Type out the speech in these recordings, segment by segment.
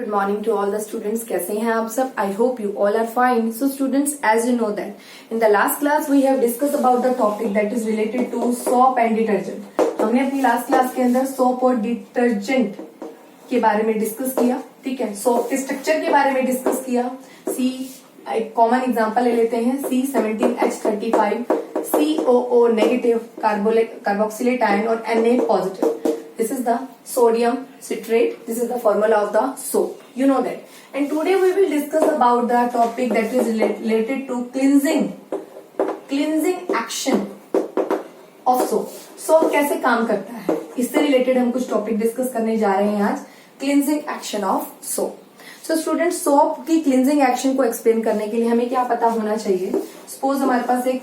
Good morning to all the students. कैसे हैं आप सब? I hope you all are fine. So students, as you know that in the last class we have discussed about the topic that is related to soap and detergent. हमने अपनी last class के अंदर soap और detergent के बारे में discuss किया. ठीक है, सोप के स्ट्रक्चर के बारे में डिस्कस किया. एक कॉमन एग्जांपल ले लेते हैं. C17H35 COO negative carboxylate ion और Na positive. This is the sodium citrate. This is the formula of the soap. You know that. And today we will discuss about the topic that is related to cleansing action of soap. Soap कैसे काम करता है, इससे related हम कुछ topic discuss करने जा रहे हैं आज. Cleansing action of soap. So student, soap की क्लिनजिंग एक्शन को एक्सप्लेन करने के लिए हमें क्या पता होना चाहिए. सपोज हमारे पास एक,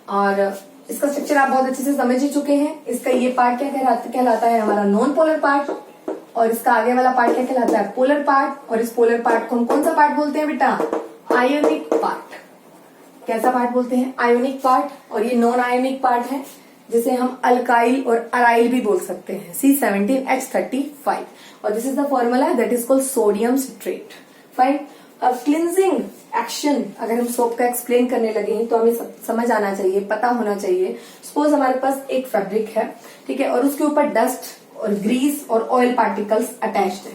और इसका स्ट्रक्चर आप बहुत अच्छे से समझ ही चुके हैं. इसका ये पार्ट क्या कहलाता है, हमारा नॉन पोलर पार्ट, और इसका आगे वाला पार्ट क्या कहलाता है, पोलर पार्ट. और इस पोलर पार्ट को हम कौन सा पार्ट बोलते हैं बेटा, आयोनिक पार्ट. कैसा पार्ट बोलते हैं, आयोनिक पार्ट. और ये नॉन आयोनिक पार्ट है जिसे हम अल्काइल और अराइल भी बोल सकते हैं. C17H35. और this is the formula that is called sodium citrate. Fine. अब क्लिनजिंग एक्शन अगर हम सोप का एक्सप्लेन करने लगे हैं तो हमें समझ आना चाहिए, पता होना चाहिए. सपोज हमारे पास एक फैब्रिक है, ठीक है, और उसके ऊपर डस्ट और ग्रीस और ऑयल पार्टिकल्स अटैच्ड है.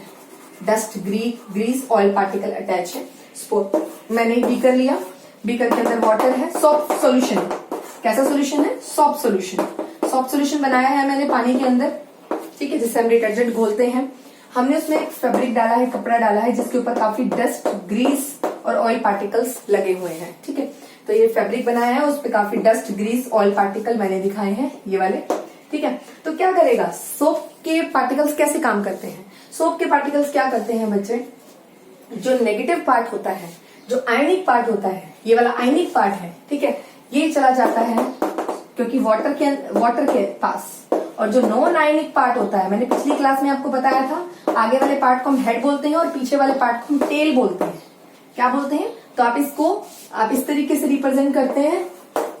Dust, grease, oil particle attach है. सपोज मैंने एक बीकर लिया, बीकर के अंदर वाटर है, सोप सोल्यूशन. कैसा सोल्यूशन है, सोप सोल्यूशन. सोप सोल्यूशन बनाया है मैंने पानी के अंदर, ठीक है, जिससे हम डिटर्जेंट घोलते हैं. हमने उसमें एक फैब्रिक डाला है, कपड़ा डाला है, जिसके ऊपर काफी डस्ट, ग्रीस और ऑयल पार्टिकल्स लगे हुए हैं. ठीक है, तो ये फैब्रिक बनाया है, उस पर काफी डस्ट, ग्रीस, ऑयल पार्टिकल मैंने दिखाए हैं, ये वाले. ठीक है, तो क्या करेगा, सोप के पार्टिकल्स कैसे काम करते हैं. सोप के पार्टिकल्स क्या करते हैं बच्चे, जो नेगेटिव पार्ट होता है, जो आयनिक पार्ट होता है, ये वाला आयनिक पार्ट है, ठीक है, ये चला जाता है क्योंकि वाटर के पास. और जो नॉन आयनिक पार्ट होता है, मैंने पिछली क्लास में आपको बताया था, आगे वाले पार्ट को हम हेड बोलते हैं और पीछे वाले पार्ट को हम टेल बोलते हैं. क्या बोलते हैं, तो आप इस तरीके से रिप्रेजेंट करते हैं.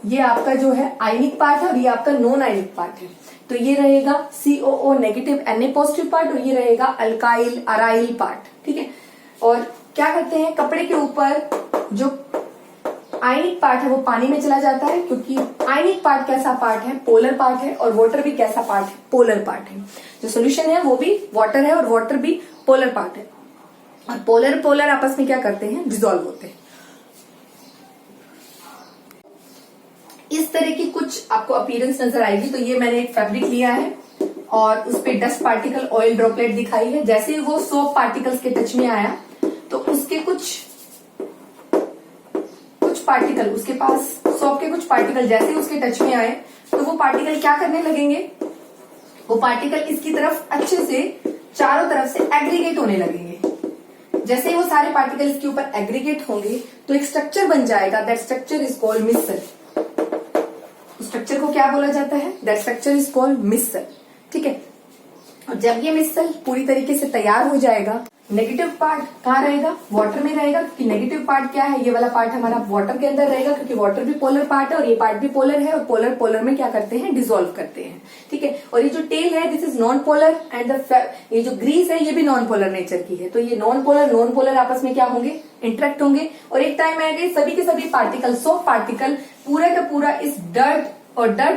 ये आपका जो है आयनिक पार्ट है और ये आपका नॉन आयनिक पार्ट है. तो ये रहेगा COO negative Na positive part, और ये रहेगा अल्काइल अराइल पार्ट. ठीक है, और क्या करते हैं, कपड़े के ऊपर जो आयनिक पार्ट है वो पानी में चला जाता है, क्योंकि आयनिक पार्ट कैसा पार्ट है, पोलर पार्ट है, और वाटर भी कैसा पार्ट है, पोलर पार्ट है. जो सोल्यूशन है वो भी वाटर है और वाटर भी पोलर पार्ट है. और पोलर आपस में क्या करते हैं, डिसॉल्व होते हैं. इस तरह की कुछ आपको अपीयरेंस नजर आएगी. तो ये मैंने एक फैब्रिक लिया है और उस पे डस्ट पार्टिकल, ऑयल ड्रॉपलेट दिखाई है. जैसे ही वो सोप पार्टिकल्स के टच में आया तो उसके कुछ पार्टिकल, उसके पास सोप के कुछ पार्टिकल जैसे उसके टच में आए तो वो पार्टिकल क्या करने लगेंगे, वो पार्टिकल इसकी तरफ अच्छे से चारों तरफ से एग्रीगेट होने लगेंगे. जैसे ही वो सारे पार्टिकल इसके ऊपर एग्रीगेट होंगे तो एक स्ट्रक्चर बन जाएगा. That structure is called mixture. Structure को क्या बोला जाता है, that structure is called mixture. ठीक है, और जब ये मिक्सचर पूरी तरीके से तैयार हो जाएगा, नेगेटिव पार्ट कहाँ रहेगा, वाटर में रहेगा, क्योंकि नेगेटिव पार्ट क्या है, ये वाला पार्ट हमारा वाटर के अंदर रहेगा, क्योंकि वाटर भी पोलर पार्ट है और ये पार्ट भी पोलर है, और पोलर में क्या करते हैं, डिसॉल्व करते हैं. ठीक है, और ये जो टेल है this is non polar, and ये जो ग्रीस है ये भी नॉन पोलर नेचर की है. तो ये नॉन पोलर आपस में क्या होंगे, इंटरेक्ट होंगे, और एक टाइम आएगा सभी के सभी पार्टिकल, सोप पार्टिकल पूरा का पूरा इस डर्ट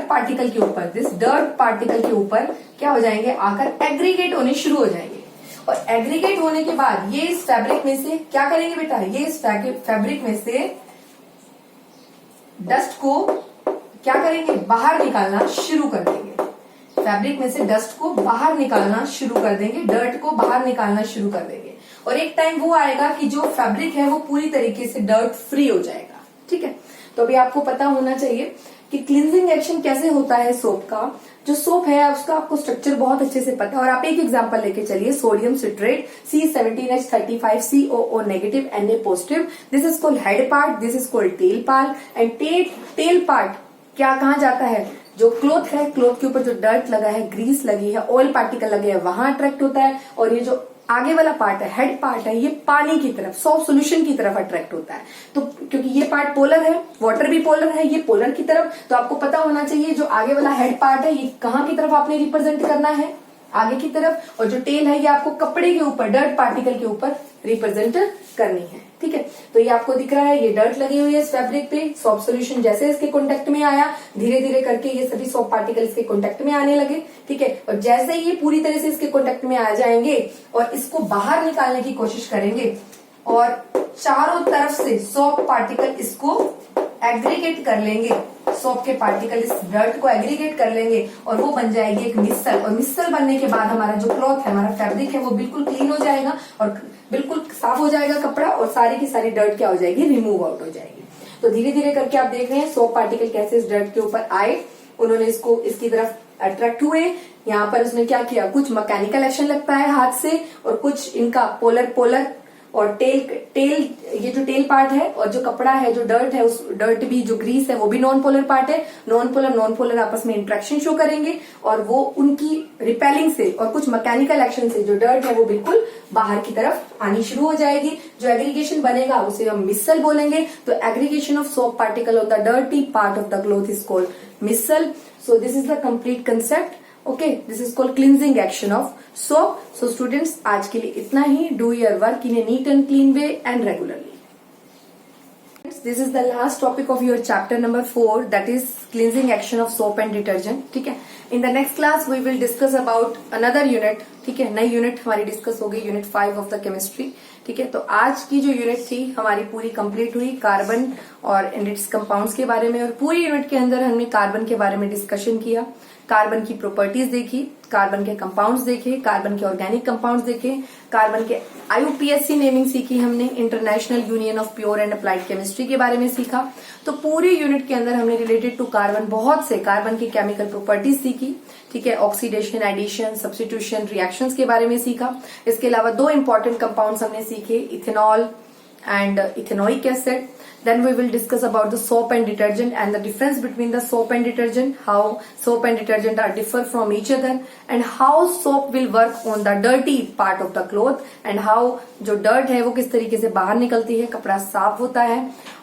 पार्टिकल के ऊपर, दिस डर्ट पार्टिकल के ऊपर क्या हो जाएंगे, आकर एग्रीगेट होने शुरू हो जाएंगे. और एग्रीगेट होने के बाद ये इस फैब्रिक में से क्या करेंगे बेटा, ये इस फैब्रिक में से डस्ट को क्या करेंगे, बाहर निकालना शुरू कर देंगे. फैब्रिक में से डस्ट को बाहर निकालना शुरू कर देंगे, डर्ट को बाहर निकालना शुरू कर देंगे. और एक टाइम वो आएगा कि जो फैब्रिक है वो पूरी तरीके से डर्ट फ्री हो जाएगा. ठीक है, तो अभी आपको पता होना चाहिए कि क्लिनजिंग एक्शन कैसे होता है सोप का. जो सोप है उसका आपको स्ट्रक्चर बहुत अच्छे से पता है. और आप एक एग्जांपल लेके चलिए, sodium citrate C17H35 COO negative Na positive. This is called head part, this is called tail part. And tail part क्या कहाँ जाता है, जो क्लॉथ है, क्लॉथ के ऊपर जो डर्ट लगा है, ग्रीस लगी है, ऑयल पार्टिकल लगे हैं, वहां अट्रैक्ट होता है. और ये जो आगे वाला पार्ट है, हेड पार्ट है, ये पानी की तरफ, सोप सोल्यूशन की तरफ अट्रैक्ट होता है. तो क्योंकि ये पार्ट पोलर है, वाटर भी पोलर है, ये पोलर की तरफ, तो आपको पता होना चाहिए जो आगे वाला हेड पार्ट है ये कहाँ की तरफ आपने रिप्रेजेंट करना है, आगे की तरफ, और जो टेल है ये आपको कपड़े के ऊपर, डर्ट पार्टिकल के ऊपर रिप्रेजेंट करनी है। ठीक है, तो ये आपको दिख रहा है, ये डर्ट लगी हुई है इस फैब्रिक पे। सॉप सॉल्यूशन जैसे इसके कांटेक्ट में आया, धीरे धीरे करके ये सभी सॉप पार्टिकल इसके कांटेक्ट में आने लगे। ठीक है, और जैसे ही ये पूरी तरह से इसके कांटेक्ट में आ जाएंगे और इसको बाहर निकालने की कोशिश करेंगे और चारों तरफ से सॉप पार्टिकल इसको एग्रीगेट कर लेंगे, सॉप के पार्टिकल इस डर्ट को एग्रीगेट कर लेंगे और वो बन जाएगी एक मिसल। और मिसल बनने के बाद हमारा जो क्लॉथ है, हमारा फैब्रिक है, वो बिल्कुल क्लीन हो जाएगा और बिल्कुल साफ हो जाएगा कपड़ा, और सारी की सारी डर्ट क्या हो जाएगी, रिमूव आउट हो जाएगी। तो धीरे धीरे करके आप देख रहे हैं सॉप पार्टिकल कैसे इस डर्ट के ऊपर आए, उन्होंने इसको इसकी तरफ अट्रैक्ट हुए। यहाँ पर उसने क्या किया, कुछ मैकेनिकल एक्शन लगता है हाथ से, और कुछ इनका पोलर और टेल ये जो टेल पार्ट है और जो कपड़ा है, जो डर्ट है, उस डर्ट भी जो ग्रीस है वो भी नॉन पोलर पार्ट है। नॉन पोलर आपस में इंट्रैक्शन शो करेंगे और वो उनकी रिपेलिंग से और कुछ मैकेनिकल एक्शन से जो डर्ट है वो बिल्कुल बाहर की तरफ आनी शुरू हो जाएगी। जो एग्रीगेशन बनेगा उसे हम मिसल बोलेंगे। तो aggregation of soap particle of the dirty part of the cloth is called micelle. So this is the complete concept. Okay, this is called cleansing action of soap. So students, आज के लिए इतना ही। Do your work in a neat and clean way and regularly. This is the last topic of your chapter number 4, that is cleansing action of soap and detergent. ठीक है, in the next class we will discuss about another unit. ठीक है, नई unit हमारी discuss हो गई, unit 5 of the chemistry. ठीक है, तो आज की जो यूनिट थी हमारी पूरी कंप्लीट हुई कार्बन और इट्स कंपाउंड्स के बारे में, और पूरी यूनिट के अंदर हमने कार्बन के बारे में डिस्कशन किया, कार्बन की प्रॉपर्टीज देखी, कार्बन के कंपाउंड्स देखे, कार्बन के ऑर्गेनिक कंपाउंड्स देखे, कार्बन के IUPAC नेमिंग सीखी हमने, international union of pure and applied chemistry के बारे में सीखा। तो पूरी यूनिट के अंदर हमने रिलेटेड टू कार्बन बहुत से कार्बन की केमिकल प्रॉपर्टीज सीखी। ठीक है, ऑक्सीडेशन, एडिशन, सब्स्टिट्यूशन, रिएक्शंस के बारे में सीखा। इसके अलावा 2 इंपॉर्टेंट कंपाउंड्स हमने सीखे, ethanol and ethanoic acid. Then we will discuss about the soap and detergent and the difference between the soap and detergent, how soap and detergent are differ from each other, and how soap will work on the dirty part of the cloth, and how जो dirt है वो किस तरीके से बाहर निकलती है, कपड़ा साफ होता है,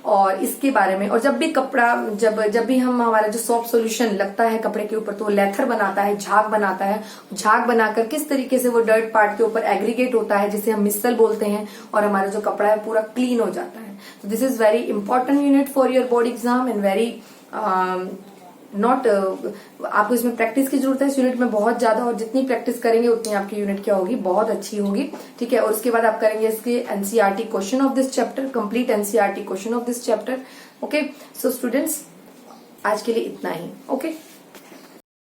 और इसके बारे में। और जब भी कपड़ा जब भी हम हमारा जो सोप सॉल्यूशन लगता है कपड़े के ऊपर तो वो लेथर बनाता है, झाग बनाता है, झाग बनाकर किस तरीके से वो डर्ट पार्ट के ऊपर एग्रीगेट होता है, जिसे हम मिसल बोलते हैं, और हमारा जो कपड़ा है पूरा क्लीन हो जाता है। So this is very important unit for your board exam and very आपको इसमें प्रैक्टिस की जरूरत है इस यूनिट में बहुत ज्यादा, और जितनी प्रैक्टिस करेंगे उतनी आपकी यूनिट क्या होगी, बहुत अच्छी होगी। ठीक है, और उसके बाद आप करेंगे इसके NCERT question of this chapter, complete NCERT question of this chapter. Okay, so students, आज के लिए इतना ही। ओके।